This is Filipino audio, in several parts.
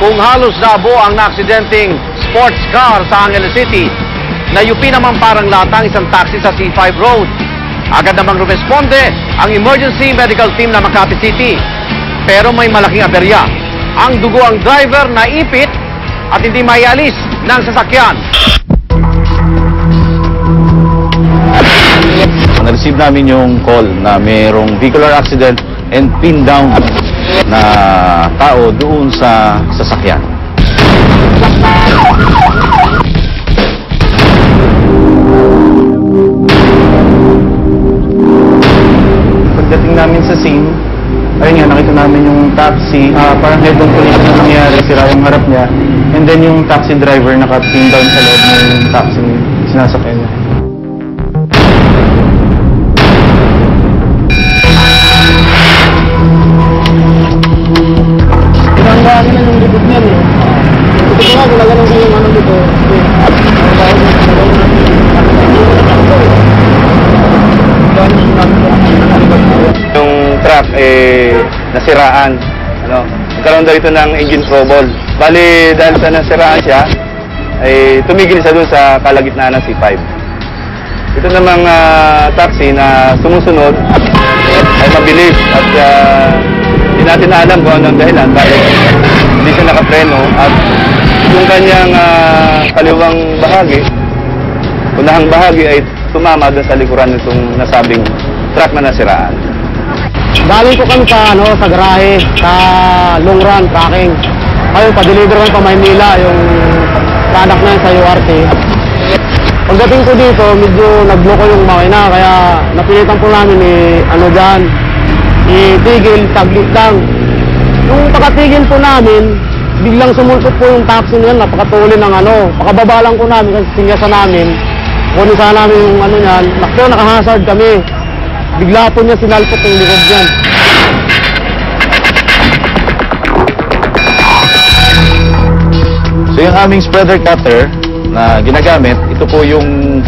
Kung halos nabuo ang naaksidenteng sports car sa Angeles City, nayupi naman parang latang isang taxi sa C5 Road. Agad namang rumesponde ang emergency medical team ng Makati City. Pero may malaking aberya. Ang dugo ang driver na ipit at hindi maialis ng sasakyan. Na-receive namin yung call na mayroong vehicular accident and pinned down na tao doon sa sasakyan. Pagdating namin sa scene, ayun nga, nakita namin yung taxi, parang head-on collision na nangyari, sira yung harap niya, and then yung taxi driver naka-pin down sa loob ng taxi sinasakyan niya. Pinanggahan na yung likod niya, eh. Ito nga, gulagalan sa yung ano dito. Yung truck nasiraan, nagkaroon daw ito ng engine trouble. Bali, dahil sa nasiraan siya, tumigil siya doon sa kalagitnaan ng C5. Ito namang taxi na sumusunod ay mabilis at hindi natin alam kung anong dahilan dahil hindi siya nakapreno at yung kanyang kaliwang bahagi, unahang bahagi ay tumama doon sa likuran nitong nasabing truck na nasiraan. Galing ko kami sa garahe, sa long run, tracking. Ayun, pa-deliver kami pa Maynila, yung product na yun sa URT. Pagdating ko dito, medyo nagloko yung makina, kaya napilitan po namin itigil, saglit lang. Yung pagkatigil po namin, biglang sumulpot po yung taxi niyan, napakatuli ng pakababa lang po namin, kasi sinyasan namin. Kunin sana namin yung niyan, nakahazard kami. Bigla po niya sinalpot yung likod niyan. So yung aming spreader cutter na ginagamit, ito po yung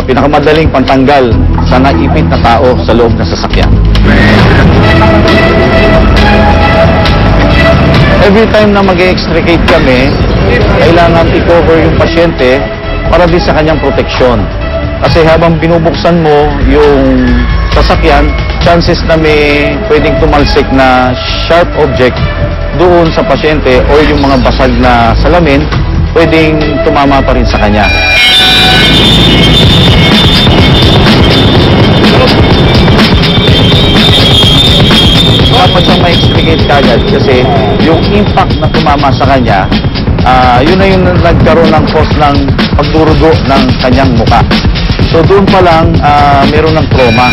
pinakamadaling pantanggal sa naipit na tao sa loob ng sasakyan. Every time na mag-extricate kami, kailangan i-cover yung pasyente para din sa kanyang proteksyon. Kasi habang binubuksan mo yung sasakyan, chances na may pwedeng tumalsik na sharp object doon sa pasyente o yung mga basag na salamin, pwedeng tumama pa rin sa kanya. Dapat siyang ma-extricate kagad kasi yung impact na tumama sa kanya, yun na yung nagkaroon ng cause ng pagdurugo ng kanyang muka. So doon pa lang, meron ng trauma.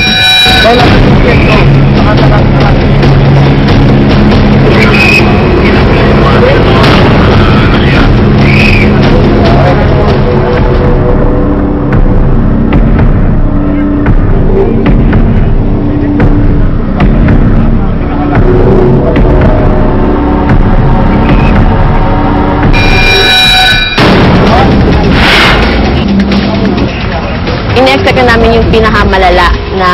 In-expect na namin yung pinakamalala na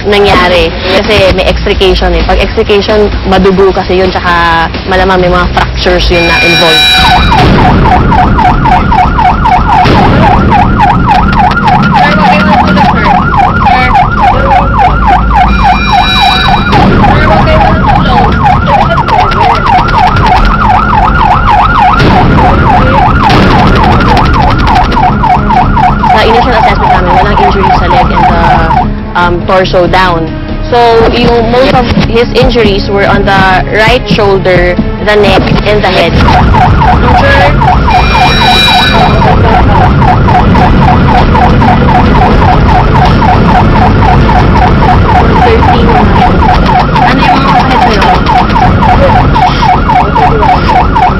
nangyari kasi may extrication eh. Pag extrication, madugo kasi yun, tsaka malamang may mga fractures yun na involved. Sa initial assessment namin, walang injury sa leg and the torso down. So, most of his injuries were on the right shoulder, the neck, and the head. Ano yung mga sakit sa'yo?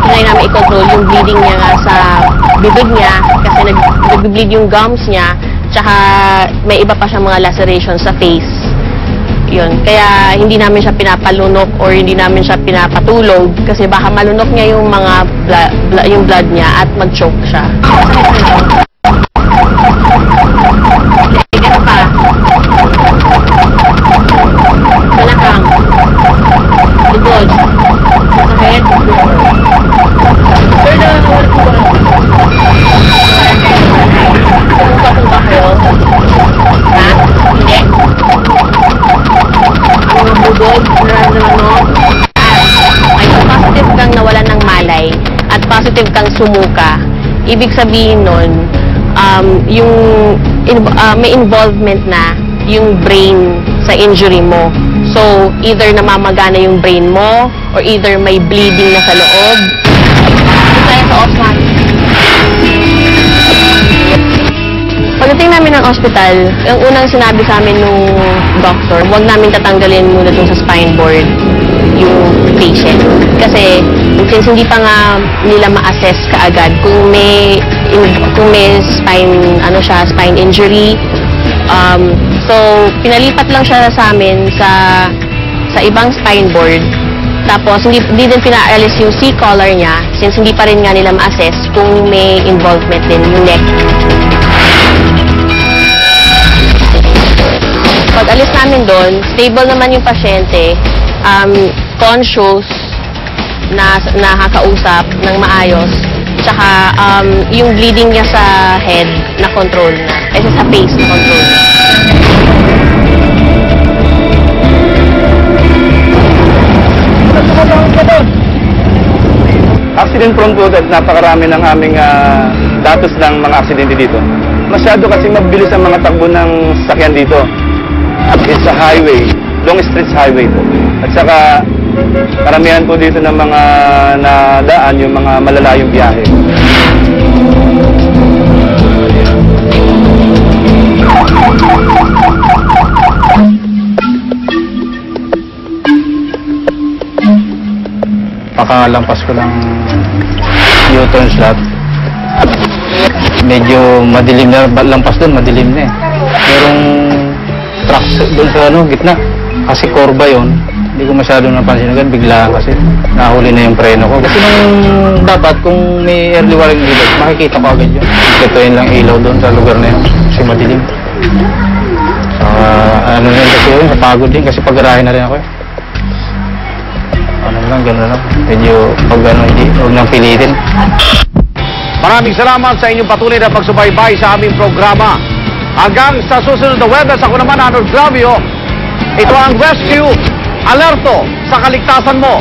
Try namin i-control yung bleeding niya nga sa bibig niya kasi nag-bleed yung gums niya, tsaka may iba pa siyang mga lacerations sa face. Yun. Kaya hindi namin siya pinapalunok or hindi namin siya pinapatulog kasi baka malunok niya yung mga yung blood niya at mag-choke siya. Ganun pa. Balakang. Lugod. Sakit. sumuka. Ibig sabihin nun, may involvement na yung brain sa injury mo. So, either namamagana yung brain mo, or either may bleeding na sa loob. Kaya sa OSMAT. Pagdating namin ng ospital, yung unang sinabi sa amin nung doctor, huwag namin tatanggalin muna dun sa spine board yung patient. Kasi since hindi pa nga nila ma-assess kaagad kung may spine injury. So pinalipat lang siya sa amin sa ibang spine board. Tapos hindi din pinaalis yung C-collar niya since hindi pa rin nga nila ma-assess kung may involvement din yung neck. Pag alis namin doon, stable naman yung pasyente, conscious, na nakakausap ng maayos, tsaka yung bleeding niya sa head na control na, sa face na control na. Accident prone po at napakarami ng aming datos ng mga aksidente dito. Masyado kasi mabilis ang mga takbo ng sasakyan dito. It's a highway, long stretch highway po. At saka karamihan po dito ng mga nadaan yung mga malalayong biyahe. Pakalampas ko ng U-turn slot. Medyo madilim na, lampas doon, madilim na eh. Merong truck doon sa gitna. Kasi kurba yun. Hindi ko masyadong napansin agad, biglaan kasi nahuli na yung preno ko. Kasi nung dapat kung may early warning light, makikita ko agad yun. Ituin lang ilaw doon sa lugar na yun kasi madilim. So, ano rin kasi yun, napagod din kasi pag-arahin na rin ako eh. Ano lang, gano'n lang. Medyo pag ano, hindi, huwag nang pilitin. Maraming salamat sa inyong patuloy na pagsubaybay sa aming programa. Hanggang sa susunod na Webes, ako naman, Arnold Gravio. Ito ang Rescue Alerto sa kaligtasan mo.